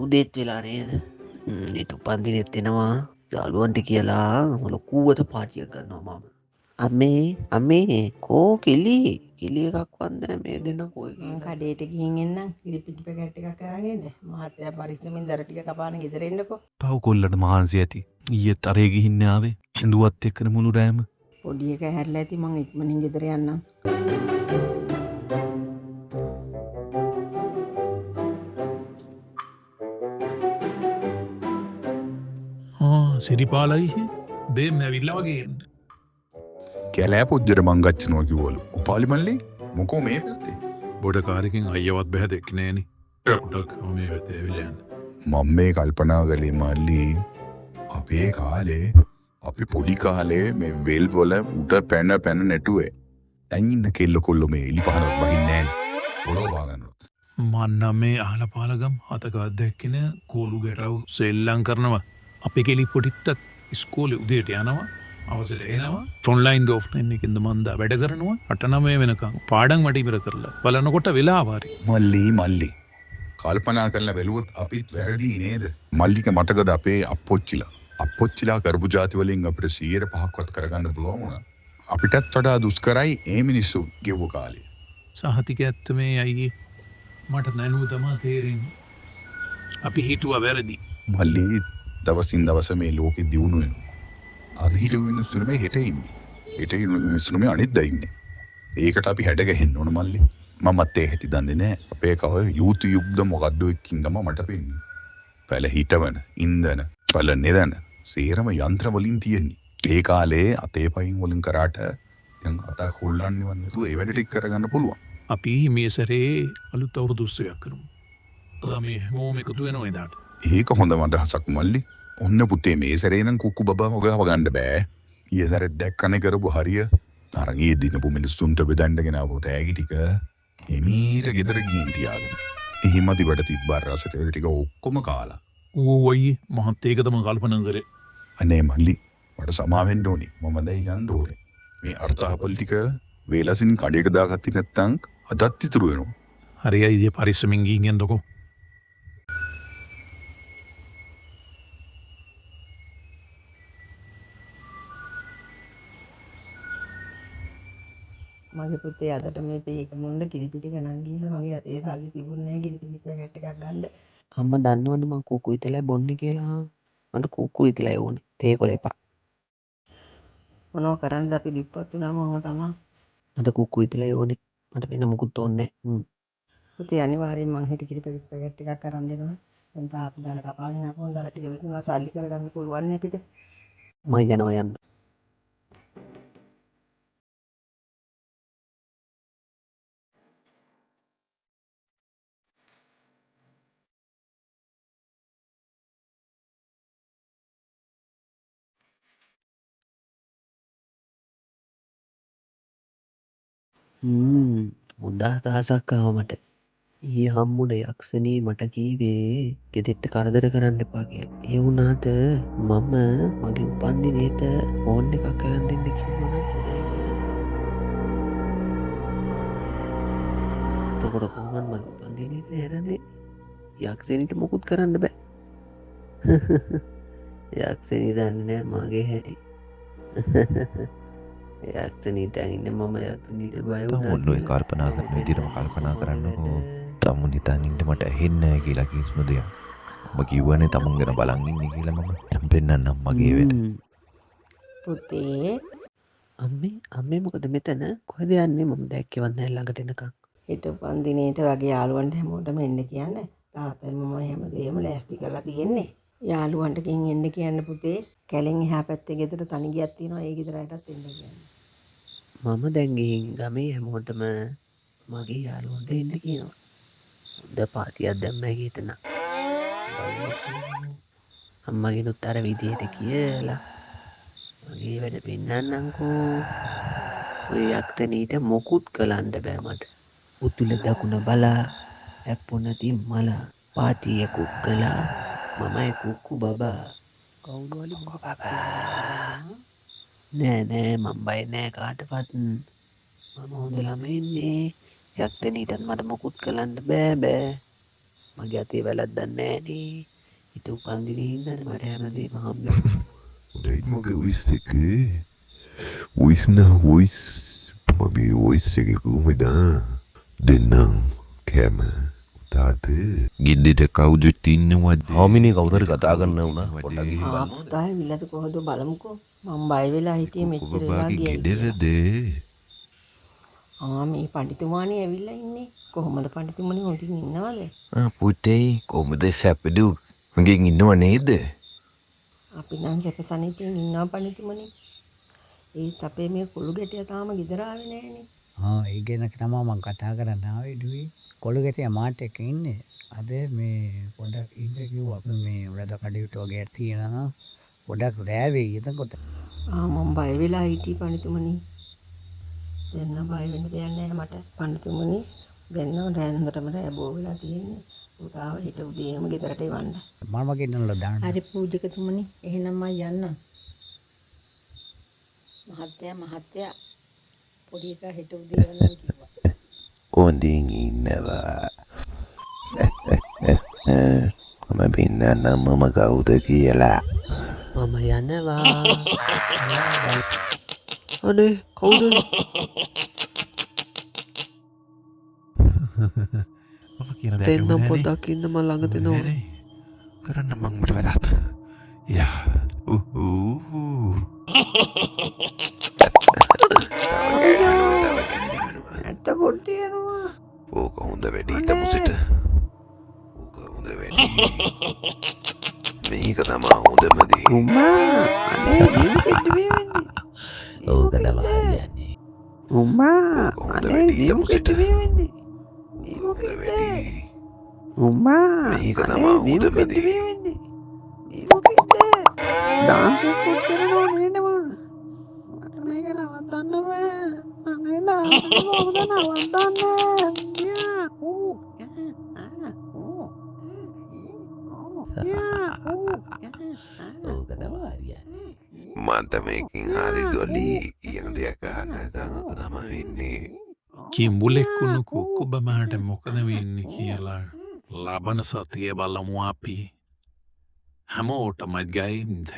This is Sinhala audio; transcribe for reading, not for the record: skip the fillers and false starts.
උදේත් වෙලා නේද? ඊට උපන්දිනෙත් එනවා. යාළුවන්ට කියලා ලොකුවට පාටියක් ගන්නවා මම. අම්මේ කෝ කිලි එකක් වන්දන මේ දෙන්න කොයි මං කඩේට ගිහින් එන්නම්. ඉරිපිටි පැකට් එකක් අරගෙන. මහත්තයා පරිස්සමින් දර ටික කපාන ගෙදර එන්නකෝ. පව් කොල්ලට මහන්සි ඇති. ඊයේත් අරේ ගිහින් ආවේ. ඇඳුවත් එක්කන මුළු රෑම. පොඩි එක හැරලා ඇති මං ඉක්මනින් ගෙදර යන්නම්. සිරිපාලයි දෙම් ඇවිල්ලා වගේ එන්න. කැලෑ පොද්දර මංගච්චනවා කිව්වලු. උපාලි මල්ලි මොකෝ මේ පැත්තේ? බොඩ කාරකින් අයවත් බැහැදෙක් නෑනි. ටක් මේ පැත්තේ ඇවිල්ලා යන්න. මම මේ කල්පනා කළේ මල්ලි අපේ කාලේ අපි පොඩි කාලේ මේ වෙල් වල උඩ පැන නැටුවේ. දැන් ඉන්න කෙල්ල කොල්ල මේ එලි පහනක් බහින්නේ නෑනේ. පොළොව වහගන්නවා. මන්නම් මේ අහල පාලගම් හතක අත්දැක්කෙන කෝලු ගැටව් සෙල්ලං කරනවා. අපි කෙලි පොටිත්තත් ස්කෝලෙ උදේට යනවා අවසට එනවා ෆොන්ලයින් දෝෆ්ලයින් එකෙන්ද මන්දා වැඩ කරනවා 8-9 වෙනකම් පාඩම් මට ඉවර කරලා බලනකොට වෙලා වාරි. මල්ලි කල්පනා කරලා බැලුවොත් අපිත් වැරදි නේද? මල්ලික මතකද අපේ අප්පොච්චිලා කරපු ಜಾති වලින් අපිට 105ක්වත් කරගන්න පුළුවන් වුණා. අපිටත් වඩා දුෂ්කරයි ඒ මිනිස්සු ගෙව්ව කාලේ. සහතික ඇත්ත මේ අයියේ මට නැනුව තමා තේරෙන්නේ. අපි හිතුවා වැරදි. මල්ලි දවසින් දවස මේ ලෝකෙ දියුණු වෙනවා. අද හිටු මිනිස්සු මේ හෙට ඉන්නේ. හෙට මිනිස්සු මේ අනිද්දා ඉන්නේ. ඒකට අපි හැඩ ගහන්න ඕන මල්ලි. මමත් ඒ හැටි දන්නේ නැහැ. අපේ කව යූත් යුග්ද මොකද්ද එක්කින් ගම මට පෙන්නේ. පැල හිටවන, ඉන්දන, පැල නෙදන, සේරම යන්ත්‍ර වලින් තියෙන්නේ. ඒ කාලේ අතේ පයින් වලින් කරාට දැන් අත හොල්ලන්නේ වන්නේතු ඒ වැඩ ටික කරගන්න පුළුවන්. අපි මේ සැරේ අලුත් අවුරුදු උත්සවයක් කරමු. අපි හැමෝම එකතු වෙනවා එදාට. ඒක හොඳම අදහසක් මල්ලි. ඔන්න පුතේ මේ සැරේ නම් කුක්කු බබා හොගාව ගන්න බෑ. ඊයේ සැරේ දැක්කනේ කරපු හරිය. අරන් ඊයේ දිනපු මිනිස්සුන්ට බෙදන්න ආවෝ තෑගි ටික එමීට ගෙදර ගිහින් තියාගෙන. එහිම දිවට තිබ්බා රසට ටික ඔක්කොම කාලා. ඌ අයියේ මහත් ඒක තමයි කල්පනා කරේ. අනේ මල්ලි මට සමා වෙන්න ඕනේ. මම දැන් යන්න ඕනේ. මේ අර්ථාපල් ටික වේලසින් කඩේක දාගත්තේ නැත්නම් අදත් ඉතුරු වෙනවා. හරි අයියේ පරිස්සමින් ගිහින් යන්නකෝ. මගේ පුතේ අදට මේ පේක මුන්න කිරිපිටි ගණන් ගිහලා මගේ අතේ සල්ලි තිබුණේ නැහැ කිරිපිටි පැකට් එකක් ගන්න. අම්මා දන්නවද මං කුකු ඉතලයි බොන්නේ කියලා? මට කුකු ඉතලයි ඕනේ. තේ කොල එපා. මොනව කරන්නද අපි දිප්පත් වුණාම ඔහම තමයි. මට කුකු ඉතලයි ඕනේ. මට වෙන මොකුත් ඕනේ නැහැ. පුතේ අනිවාර්යෙන් මං හිට කිරිපිටි පැකට් එකක් අරන් දෙනවා. දැන් තාත්තා දාලා කපාගෙන ආපුවම දාලා ටික විකුණලා සල්ලි කරගන්න පුළුවන් නේ අපිට. මම යනවා යන්න. හොඳ අදහසක් ආවා මට. ඊයේ හම්බුණ යක්ෂණී මට කීවේ ගෙදෙට්ට කරදර කරන්න එපා කියලා. ඒ වුණාට මම මගේ උපන්දිනේට ෆෝන් එකක් අරන් දෙන්න කිව්වා නම් හොඳයි කියලා. එතකොට කොහොමද මගේ උපන්දිනේට හැරෙන්නේ? යක්ෂණීට මොකුත් කරන්න බෑ. යක්ෂණී දන්නේ නැහැ මගේ හැටි. යක්ෂණී දැන් මම යක්ෂණීට බය වුණා. ඔන්න ඔය කල්පනා කරන විදිහටම කල්පනා කරන්නකෝ. තමුන් හිතන් ඉන්න මට ඇහෙන්නේ නැහැ කියලා කිසිම දෙයක්. ඔබ කිව්වනේ තමුන් ගැන බලන් ඉන්නේ කියලා මම. දැන් පෙන්නන්නම් මගේ වැඩ. පුතේ අම්මේ මොකද මෙතන? කොහෙද යන්නේ? මම දැක්කේවත් නැහැ ළඟට එනකන්. හිටපන් දිනේට වගේ යාළුවන්ට හැමෝටම එන්න කියන්නේ. තාත්තයි මම හැමදේම ලෑස්ති කරලා තියෙන්නේ. යාළුවන්ට ගින් එන්න කියන්න පුතේ. කැලෙන් එහා පැත්තේ ගෙදර තනි ගියක් තියෙනවා. ඒ ගෙදරටත් එන්න කියන්නේ. මම දැන් ගිහින් ගමේ හැමෝටම මගේ යාළුවන්ට එන්න කියනවා. හොඳ පාටියක් දැම්මයි හිතන. අම්මගෙනුත් අර විදියට කියලා මගේ වැඩ පෙන්නන්නම්කෝ. ඔය යක්ෂණීට මොකුත් කලන්න බෑ මට. උතුල දකුණ බලා ඇප්පුණති මලා පාටියකුත් කළා. මමයි කුක්කු බබා. කවුරු හරි මොකක් නෑ මම බය නෑ කාටවත්. මම හොඳ ළමයින්නේ. යක්තනීටත් මට මොකුත් කළන්න බෑ. මගේ අතේ වැලක් දන්නේ නෑනේ. හිත උපන්දිනේ හින්දානේ මට හැමදේම හම්බෙන්නේ. Udah mage voice එක voice na voice මගේ voice එක කොහමද දෙන්නම් කැම තාත ගෙද්දෙට කවුද ඉන්නවද හාමිනේ කවුරුහරි කතා කරන්න වුණා පොඩ්ඩක් ගිහින් බලන්න. පුතා ඇවිල්ලාද කොහොද බලමුකෝ. මම බය වෙලා හිටියේ මෙච්චර වෙලා ඔබගේ ගියයි. ගෙදරද මේ පඬිතුමානේ ඇවිල්ලා ඉන්නේ. කොහොමද පඬිතුමනි හොඳින් ඉන්නවද? පුතේ කොහමද සැපදු මගෙන් ඉන්නව නේද අපි නම් සැපසනීපෙන් ඉන්නවා පඬිතුමනි. ඒත් අපේ මේ කුළු ගැටියා තාම ගෙදර ආවේ නෑනේ. ඒ ගැන තමයි මම කතා කරන්න ආවේ ඩුවේ. කොළු ගැටියා මාත් එක්ක ඉන්නේ. අද මේ පොඩක් ඉන්න කිව්වා අපි මේ වැඩ කටයුතු වගේ තියෙනවා. පොඩක් රෑ වෙයි එතකොට. මම බය වෙලා හිටියේ පඬිතුමනි. දැන් නම් බය වෙන්න දෙයක් නෑ මට පඬිතුමනි. දැන් නම් රැඳතරම රෑ බෝ වෙලා තියෙන්නේ. පුතාව හිට උදේම ගෙදරට එවන්න. මම ගෙන්නලා දාන්න. හරි පූජකතුමනි. එහෙනම් මම යන්නම්. මහත්තයා පොඩි එකා හිට උදේ යනවා කිව්වා. හොඳින් ඉන්නවා මම පෙන්නන්නම් මම කවුද කියලා මම යනවා. අනේ කවුද? මම කියන දෙන්නම් පොඩ්ඩක් ඉන්න මම ළඟ දෙනවා. කරන්න මං මට වැඩත් යා ඇත්ත පොඩ්ඩේ යනවා. ඕක හොඳ වැඩි තමුසිට ඕක හොඳ වැඩි මේක තමා හොඳමදී උම්මා අනේ මේකෙත් වෙන්නේ. ඕක තමා හරියන්නේ උම්මා හොඳ අනේ වැඩි මේකෙත් තමුසිට වෙන්නේ. ඕක හොඳ වැඩි උම්මා මේක තමා හොඳමදී වෙන්නේ. ඩාන්ස් එකක් කරනවා නේද මම? මට මේක නවත්තන්න බෑ. අනේ ඩාන්ස් එක කොහොමද නවත්තන්නේ? යා ඌ ඕක තමා හරියන්නේ මන්ත මේකින් හරි දොලි කියන දෙයක් අහන්න තම තමා වෙන්නේ කිම්බුලෙක්කුණු කුක්කු බමහට මොකද වෙන්නේ කියලා ලබන සතිය බලමු අපි හැමෝටමත් ගයිම්ද